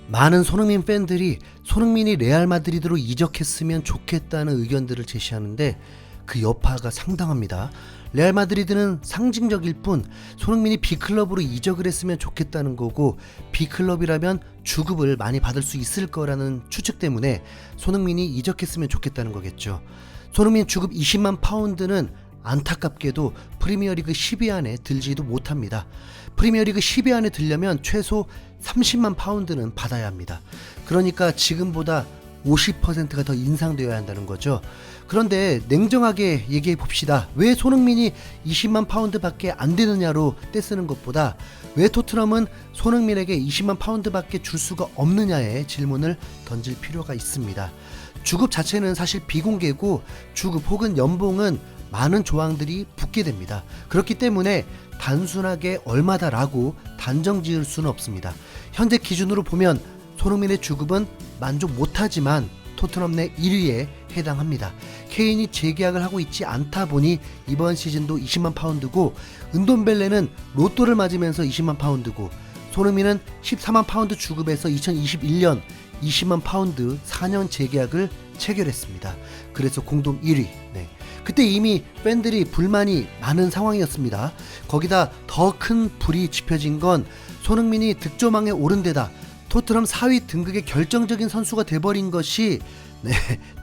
많은 손흥민 팬들이 손흥민이 레알 마드리드로 이적했으면 좋겠다는 의견들을 제시하는데 그 여파가 상당합니다. 레알 마드리드는 상징적일 뿐 손흥민이 B클럽으로 이적을 했으면 좋겠다는 거고, B클럽이라면 주급을 많이 받을 수 있을 거라는 추측 때문에 손흥민이 이적했으면 좋겠다는 거겠죠. 손흥민 주급 20만 파운드는 안타깝게도 프리미어리그 10위 안에 들지도 못합니다. 프리미어리그 10위 안에 들려면 최소 30만 파운드는 받아야 합니다. 그러니까 지금보다 50%가 더 인상되어야 한다는 거죠. 그런데 냉정하게 얘기해 봅시다. 왜 손흥민이 20만 파운드 밖에 안 되느냐로 떼쓰는 것보다 왜 토트넘은 손흥민에게 20만 파운드 밖에 줄 수가 없느냐에 질문을 던질 필요가 있습니다. 주급 자체는 사실 비공개고 주급 혹은 연봉은 많은 조항들이 붙게 됩니다. 그렇기 때문에 단순하게 얼마다라고 단정 지을 수는 없습니다. 현재 기준으로 보면 손흥민의 주급은 만족 못하지만 토트넘 내 1위에 해당합니다. 케인이 재계약을 하고 있지 않다 보니 이번 시즌도 20만 파운드고, 은돈벨레는 로또를 맞으면서 20만 파운드고, 손흥민은 14만 파운드 주급에서 2021년 20만 파운드 4년 재계약을 체결했습니다. 그래서 공동 1위. 그때 이미 팬들이 불만이 많은 상황이었습니다. 거기다 더 큰 불이 지펴진 건 손흥민이 득점왕에 오른 데다 토트넘 4위 등극의 결정적인 선수가 돼버린 것이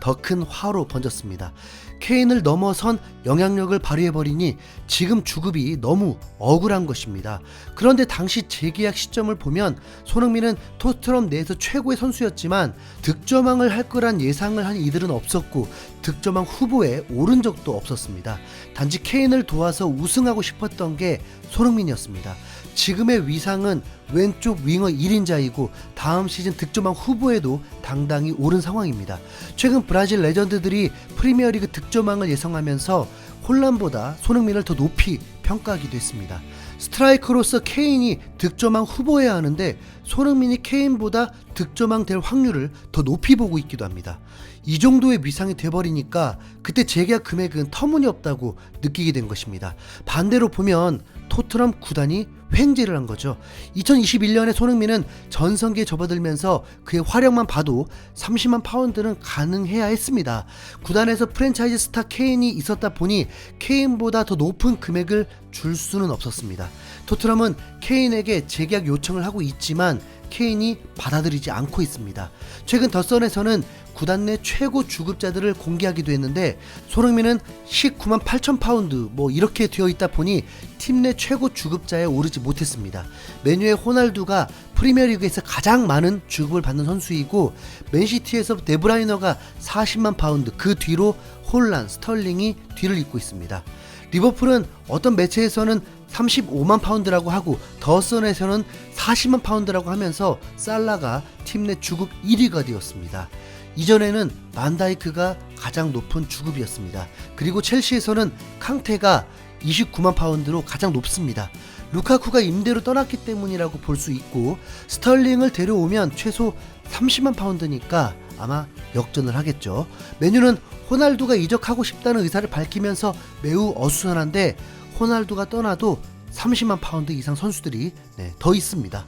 더 큰 화로 번졌습니다. 케인을 넘어선 영향력을 발휘해버리니 지금 주급이 너무 억울한 것입니다. 그런데 당시 재계약 시점을 보면 손흥민은 토트넘 내에서 최고의 선수였지만 득점왕을 할 거란 예상을 한 이들은 없었고 득점왕 후보에 오른 적도 없었습니다. 단지 케인을 도와서 우승하고 싶었던 게 손흥민이었습니다. 지금의 위상은 왼쪽 윙어 1인자이고 다음 시즌 득점왕 후보에도 당당히 오른 상황입니다. 최근 브라질 레전드들이 프리미어리그 득점왕을 예상하면서 홀란보다 손흥민을 더 높이 평가하기도 했습니다. 스트라이커로서 케인이 득점왕 후보여야 하는데 손흥민이 케인보다 득점왕 될 확률을 더 높이 보고 있기도 합니다. 이 정도의 위상이 돼버리니까 그때 재계약 금액은 터무니없다고 느끼게 된 것입니다. 반대로 보면 토트넘 구단이 횡재를 한 거죠. 2021년에 손흥민은 전성기에 접어들면서 그의 활약만 봐도 30만 파운드는 가능해야 했습니다. 구단에서 프랜차이즈 스타 케인이 있었다 보니 케인보다 더 높은 금액을 줄 수는 없었습니다. 토트넘은 케인에게 재계약 요청을 하고 있지만 케인이 받아들이지 않고 있습니다. 최근 더선에서는 구단 내 최고 주급자들을 공개하기도 했는데 손흥민은 19만 8천 파운드 이렇게 되어 있다 보니 팀 내 최고 주급자에 오르지 못했습니다. 맨유의 호날두가 프리미어리그에서 가장 많은 주급을 받는 선수이고 맨시티에서 데브라이너가 40만 파운드, 그 뒤로 홀란, 스털링이 뒤를 잇고 있습니다. 리버풀은 어떤 매체에서는 35만 파운드라고 하고 더선에서는 40만 파운드라고 하면서 살라가 팀 내 주급 1위가 되었습니다. 이전에는 반다이크가 가장 높은 주급이었습니다. 그리고 첼시에서는 캉테가 29만 파운드로 가장 높습니다. 루카쿠가 임대로 떠났기 때문이라고 볼 수 있고 스털링을 데려오면 최소 30만 파운드니까 아마 역전을 하겠죠. 맨유는 호날두가 이적하고 싶다는 의사를 밝히면서 매우 어수선한데 호날두가 떠나도 30만 파운드 이상 선수들이 더 있습니다.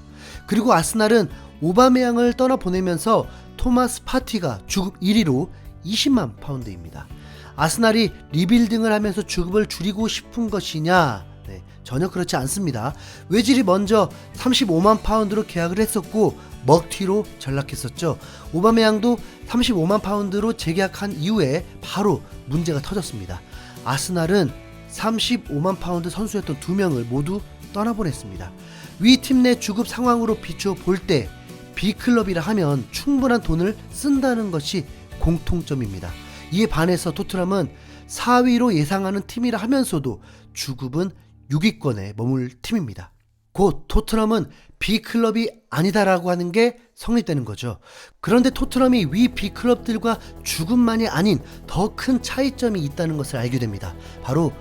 그리고 아스날은 오바메양을 떠나보내면서 토마스 파티가 주급 1위로 20만 파운드입니다. 아스날이 리빌딩을 하면서 주급을 줄이고 싶은 것이냐? 전혀 그렇지 않습니다. 외질이 먼저 35만 파운드로 계약을 했었고 먹튀로 전락했었죠. 오바메양도 35만 파운드로 재계약한 이후에 바로 문제가 터졌습니다. 아스날은 35만 파운드 선수였던 2명을 모두 떠나보냈습니다. 위 팀 내 주급 상황으로 비추어 볼 때 B클럽이라 하면 충분한 돈을 쓴다는 것이 공통점입니다. 이에 반해서 토트넘은 4위로 예상하는 팀이라 하면서도 주급은 6위권에 머물 팀입니다. 곧 토트넘은 B클럽이 아니다라고 하는 게 성립되는 거죠. 그런데 토트넘이 위 B클럽들과 주급만이 아닌 더 큰 차이점이 있다는 것을 알게 됩니다. 바로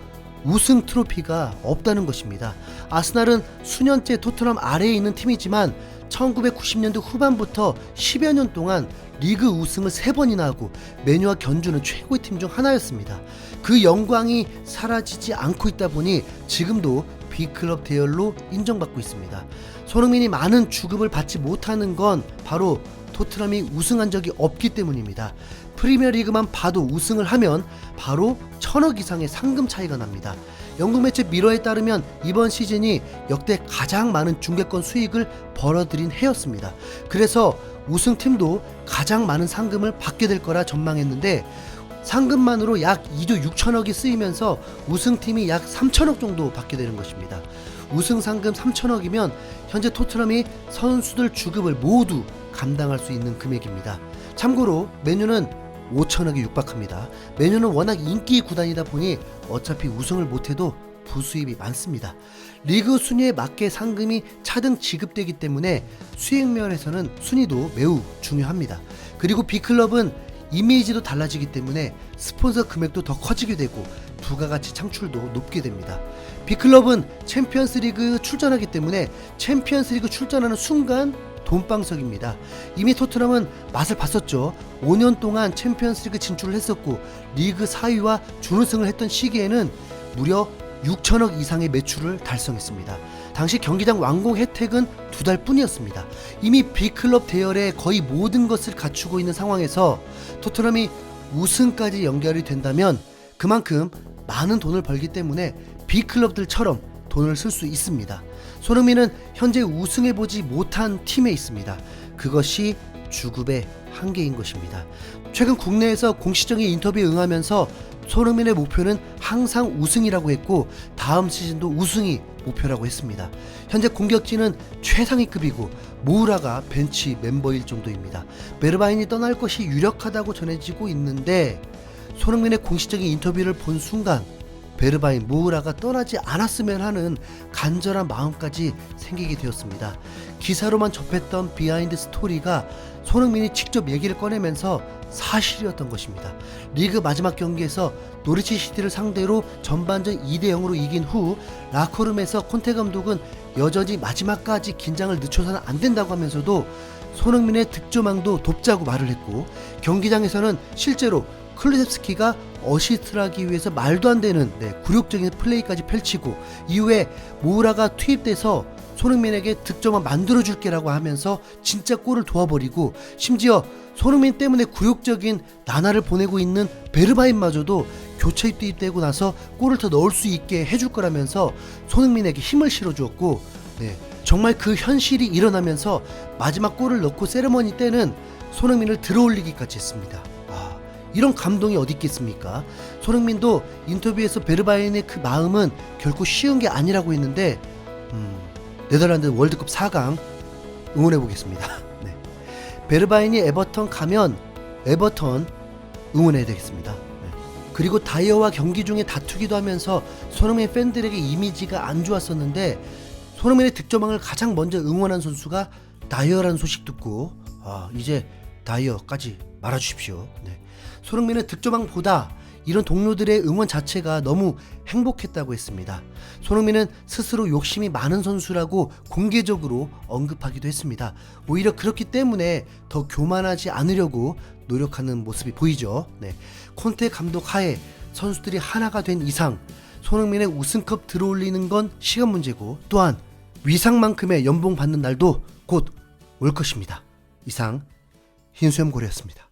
우승 트로피가 없다는 것입니다. 아스날은 수년째 토트넘 아래에 있는 팀이지만 1990년대 후반부터 10여 년 동안 리그 우승을 3번이나 하고 맨유와 견주는 최고의 팀 중 하나였습니다. 그 영광이 사라지지 않고 있다 보니 지금도 B클럽 대열로 인정받고 있습니다. 손흥민이 많은 주급을 받지 못하는 건 바로 토트넘이 우승한 적이 없기 때문입니다. 프리미어리그만 봐도 우승을 하면 바로 1000억 이상의 상금 차이가 납니다. 영국 매체 미러에 따르면 이번 시즌이 역대 가장 많은 중계권 수익을 벌어들인 해였습니다. 그래서 우승팀도 가장 많은 상금을 받게 될 거라 전망했는데 상금만으로 약 2조 6천억이 쓰이면서 우승팀이 약 3천억 정도 받게 되는 것입니다. 우승 상금 3천억이면 현재 토트넘이 선수들 주급을 모두 감당할 수 있는 금액입니다. 참고로 맨유는 5천억에 육박합니다. 맨유는 워낙 인기 구단이다 보니 어차피 우승을 못해도 부수입이 많습니다. 리그 순위에 맞게 상금이 차등 지급되기 때문에 수익 면에서는 순위도 매우 중요합니다. 그리고 B클럽은 이미지도 달라지기 때문에 스폰서 금액도 더 커지게 되고 부가가치 창출도 높게 됩니다. B클럽은 챔피언스리그 출전하기 때문에 챔피언스리그 출전하는 순간 돈방석입니다. 이미 토트넘은 맛을 봤었죠. 5년 동안 챔피언스리그 진출을 했었고 리그 4위와 준우승을 했던 시기에는 무려 6천억 이상의 매출을 달성했습니다. 당시 경기장 완공 혜택은 2달 뿐이었습니다. 이미 B클럽 대열의 거의 모든 것을 갖추고 있는 상황에서 토트넘이 우승까지 연결이 된다면 그만큼 많은 돈을 벌기 때문에 B클럽들처럼 돈을 쓸 수 있습니다. 손흥민은 현재 우승해보지 못한 팀에 있습니다. 그것이 주급의 한계인 것입니다. 최근 국내에서 공식적인 인터뷰에 응하면서 손흥민의 목표는 항상 우승이라고 했고 다음 시즌도 우승이 목표라고 했습니다. 현재 공격진은 최상위급이고 모우라가 벤치 멤버일 정도입니다. 베르바인이 떠날 것이 유력하다고 전해지고 있는데 손흥민의 공식적인 인터뷰를 본 순간 베르바인, 모우라가 떠나지 않았으면 하는 간절한 마음까지 생기게 되었습니다. 기사로만 접했던 비하인드 스토리가 손흥민이 직접 얘기를 꺼내면서 사실이었던 것입니다. 리그 마지막 경기에서 노리치 시티를 상대로 전반전 2대0으로 이긴 후 라커룸에서 콘테 감독은 여전히 마지막까지 긴장을 늦춰서는 안 된다고 하면서도 손흥민의 득점왕도 돕자고 말을 했고 경기장에서는 실제로 클루셉스키가 어시스트를 하기 위해서 말도 안 되는 굴욕적인 플레이까지 펼치고 이후에 모우라가 투입돼서 손흥민에게 득점을 만들어줄게라고 하면서 진짜 골을 도와버리고 심지어 손흥민 때문에 굴욕적인 나날을 보내고 있는 베르바인마저도 교체 투입되고 나서 골을 더 넣을 수 있게 해줄 거라면서 손흥민에게 힘을 실어주었고 정말 그 현실이 일어나면서 마지막 골을 넣고 세레머니 때는 손흥민을 들어올리기까지 했습니다. 이런 감동이 어디 있겠습니까? 손흥민도 인터뷰에서 베르바인의 그 마음은 결코 쉬운 게 아니라고 했는데 네덜란드 월드컵 4강 응원해보겠습니다. 네. 베르바인이 에버턴 가면 에버턴 응원해야 되겠습니다. 네. 그리고 다이어와 경기 중에 다투기도 하면서 손흥민 팬들에게 이미지가 안 좋았었는데 손흥민의 득점왕을 가장 먼저 응원한 선수가 다이어라는 소식 듣고 이제 다이어까지 말아주십시오. 네. 손흥민은 득점왕보다 이런 동료들의 응원 자체가 너무 행복했다고 했습니다. 손흥민은 스스로 욕심이 많은 선수라고 공개적으로 언급하기도 했습니다. 오히려 그렇기 때문에 더 교만하지 않으려고 노력하는 모습이 보이죠. 콘테 감독 하에 선수들이 하나가 된 이상 손흥민의 우승컵 들어올리는 건 시간 문제고 또한 위상만큼의 연봉 받는 날도 곧 올 것입니다. 이상 흰수염고래였습니다.